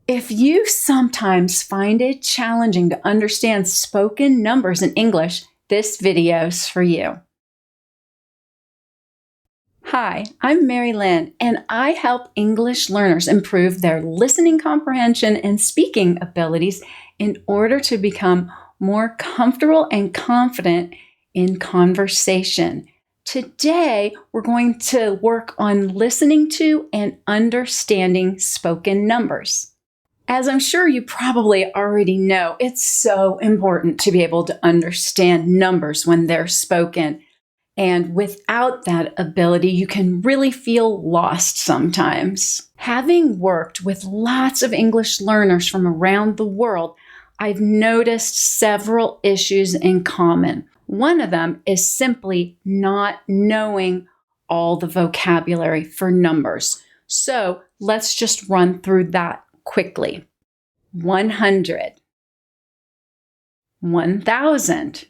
If you sometimes find it challenging to understand spoken numbers in English, this video's for you. Hi, I'm Mary Lynn, and I help English learners improve their listening comprehension and speaking abilities in order to become more comfortable and confident in conversation. Today, we're going to work on listening to and understanding spoken numbers. As I'm sure you probably already know, it's so important to be able to understand numbers when they're spoken. And without that ability, you can really feel lost sometimes. Having worked with lots of English learners from around the world, I've noticed several issues in common. One of them is simply not knowing all the vocabulary for numbers. So let's just run through that quickly. 100, 1,000,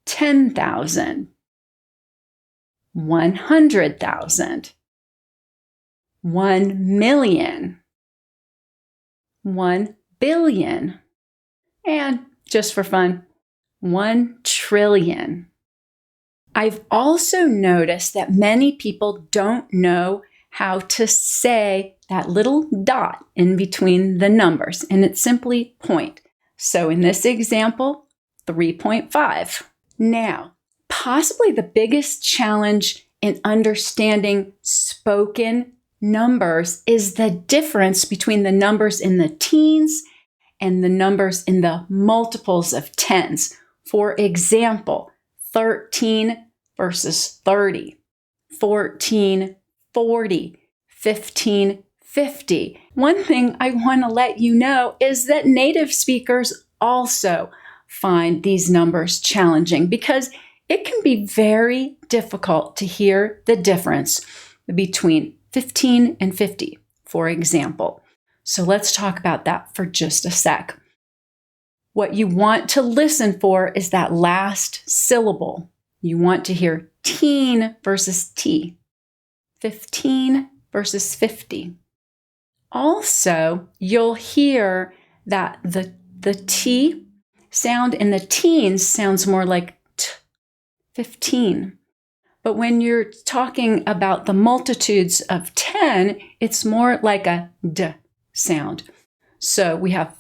10,000, 100,000, 1,000,000, 1,000,000,000, and just for fun, 1,000,000,000,000. I've also noticed that many people don't know how to say that little dot in between the numbers, and it's simply point. So in this example, 3.5. Now, possibly the biggest challenge in understanding spoken numbers is the difference between the numbers in the teens and the numbers in the multiples of tens. For example, 13 versus 30, 14, 40, 15, 50. One thing I want to let you know is that native speakers also find these numbers challenging because it can be very difficult to hear the difference between 15 and 50, for example. So let's talk about that for just a sec. What you want to listen for is that last syllable. You want to hear teen versus T, 15 versus 50. Also, you'll hear that the T sound in the teens sounds more like T, 15. But when you're talking about the multitudes of 10, it's more like a D sound. So we have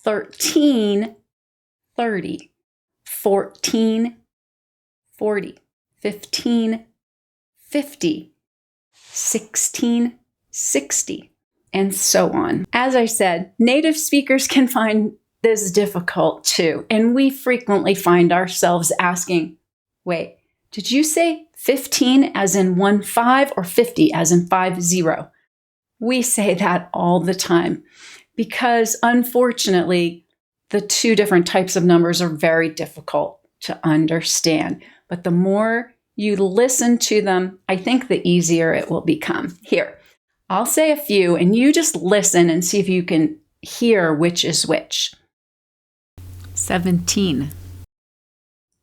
13, 30, 14, 40, 15, 50, 16, 60, and so on. As I said, native speakers can find this difficult too, and we frequently find ourselves asking, wait, did you say 15 as in 1-5 or 50 as in 5-0? We say that all the time because unfortunately, the two different types of numbers are very difficult to understand. But the more you listen to them, I think the easier it will become. Here, I'll say a few and you just listen and see if you can hear which is which. 17,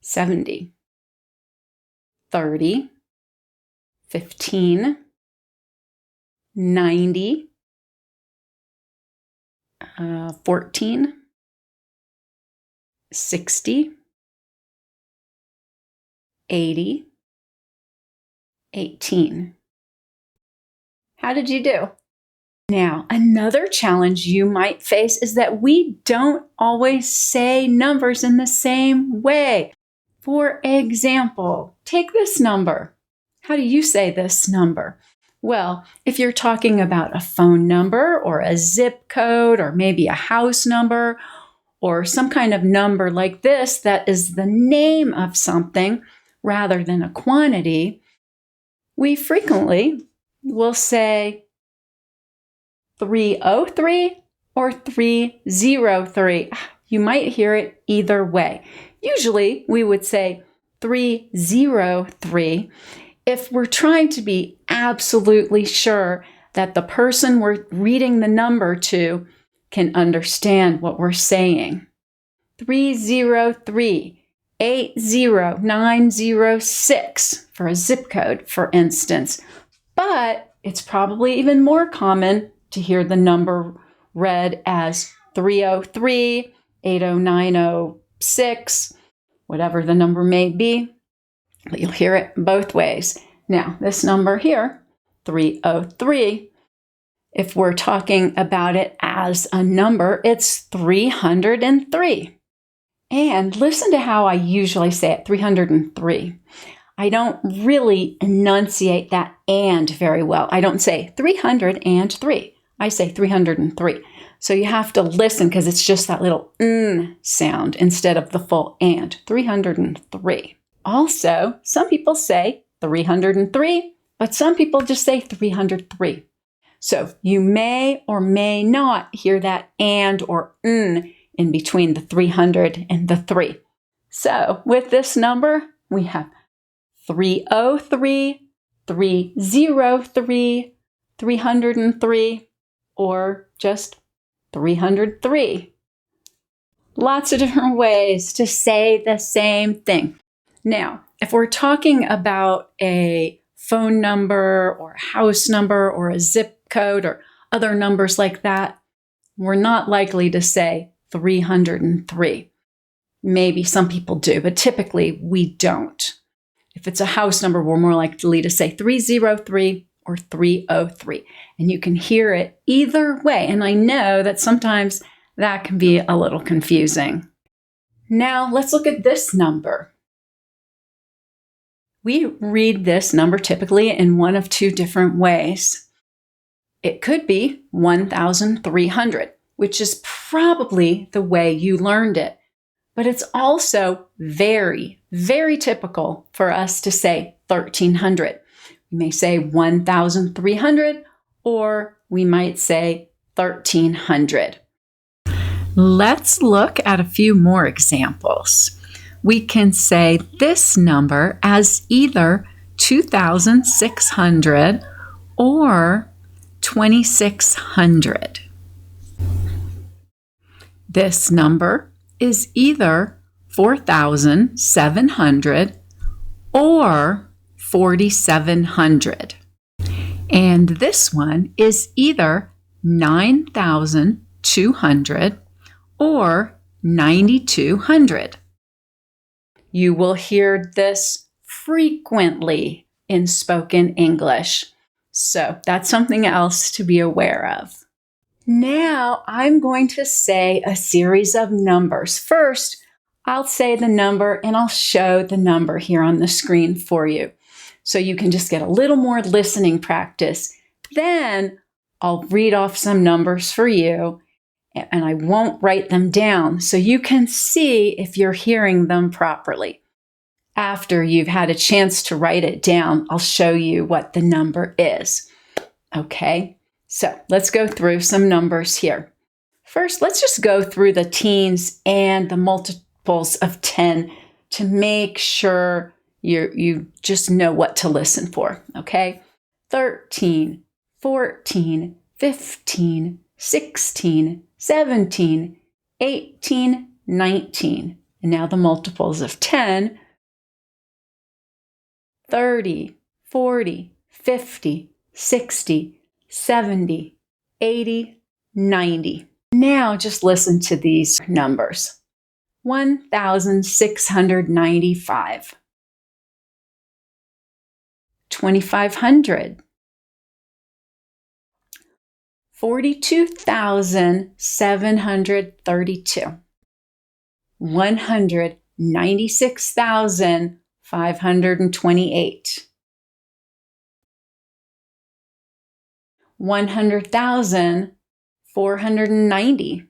70, 30, 15, 90, 14, 60, 80, 18. How did you do? Now, another challenge you might face is that we don't always say numbers in the same way. For example, take this number. How do you say this number? Well, if you're talking about a phone number or a zip code or maybe a house number or some kind of number like this that is the name of something rather than a quantity, we frequently will say 303 or 303. You might hear it either way. Usually we would say 303 if we're trying to be absolutely sure that the person we're reading the number to can understand what we're saying. 303, 80906 for a zip code, for instance. But it's probably even more common to hear the number read as 303, 80906, whatever the number may be, but you'll hear it both ways. Now, this number here, 303, if we're talking about it as a number, it's 303. And listen to how I usually say it, 303. I don't really enunciate that and very well. I don't say 303. I say 303. So you have to listen because it's just that little sound instead of the full and. 303. Also, some people say 303, but some people just say 303. So you may or may not hear that and or in between the 300 and the 3. So with this number, we have 303, 303, 303, or just 303. Lots of different ways to say the same thing. Now, if we're talking about a phone number or a house number or a zip code or other numbers like that, we're not likely to say 303. Maybe some people do, but typically we don't. If it's a house number, we're more likely to say 303 or 303. And you can hear it either way. And I know that sometimes that can be a little confusing. Now let's look at this number. We read this number typically in one of two different ways. It could be 1,300, which is probably the way you learned it. But it's also very, very typical for us to say 1,300. We may say 1,300, or we might say 1,300. Let's look at a few more examples. We can say this number as either 2,600 or 2,600. This number is either 4,700 or 4,700. And this one is either 9,200 or 9,200. You will hear this frequently in spoken English. So that's something else to be aware of. Now I'm going to say a series of numbers. First, I'll say the number and I'll show the number here on the screen for you. So you can just get a little more listening practice. Then I'll read off some numbers for you and I won't write them down so you can see if you're hearing them properly. After you've had a chance to write it down, I'll show you what the number is. Okay, so let's go through some numbers here. First, let's just go through the teens and the multiples of 10 to make sure you just know what to listen for, okay? 13, 14, 15, 16, 17, 18, 19. And now the multiples of 10, 30, 40, 50, 60, 70, 80, 90. Now just listen to these numbers. 1,695. 2,500. 42,732. 196,528. 100,490.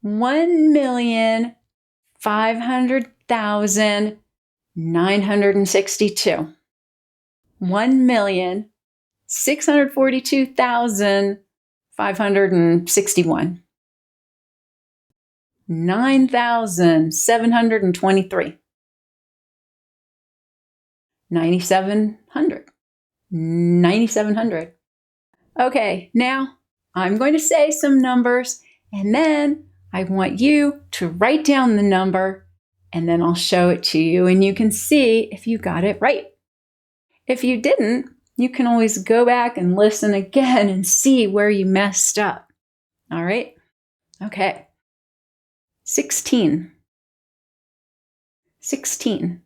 1,500,962. 1,642,561. 9,723. 9,700. 9,700. Okay, now I'm going to say some numbers and then I want you to write down the number and then I'll show it to you and you can see if you got it right. If you didn't, you can always go back and listen again and see where you messed up. All right? Okay. 16. 16.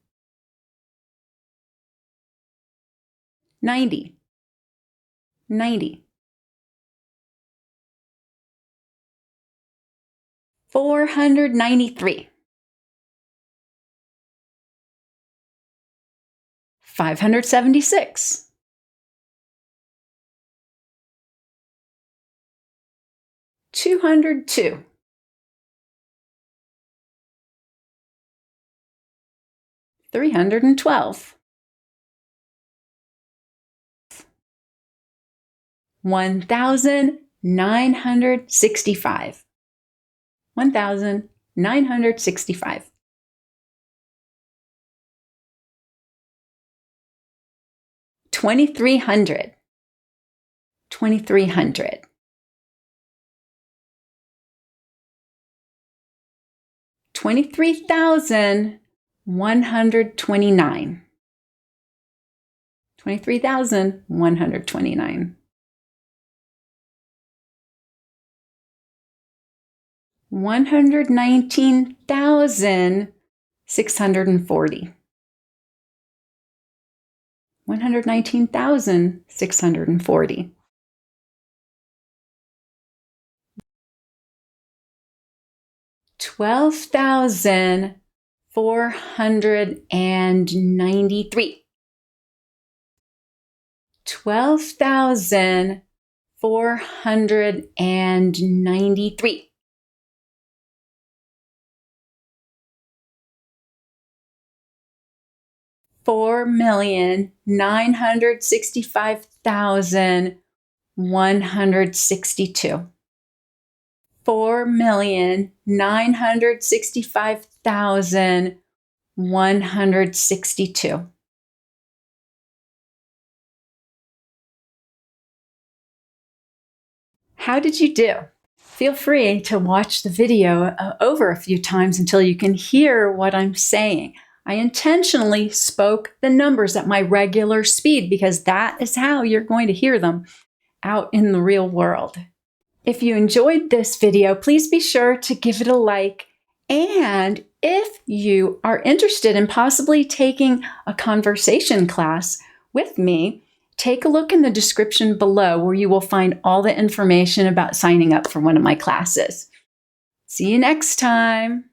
90. 90. 493. 576. 202. 312. 1,965. 1,965. 2,300. 2,300. 23,129. 23,129. 119,640. 119,640. 12,493. 12,493. 4,965,162. 4,965,162. How did you do? Feel free to watch the video over a few times until you can hear what I'm saying. I intentionally spoke the numbers at my regular speed because that is how you're going to hear them out in the real world. If you enjoyed this video, please be sure to give it a like. And if you are interested in possibly taking a conversation class with me, take a look in the description below where you will find all the information about signing up for one of my classes. See you next time.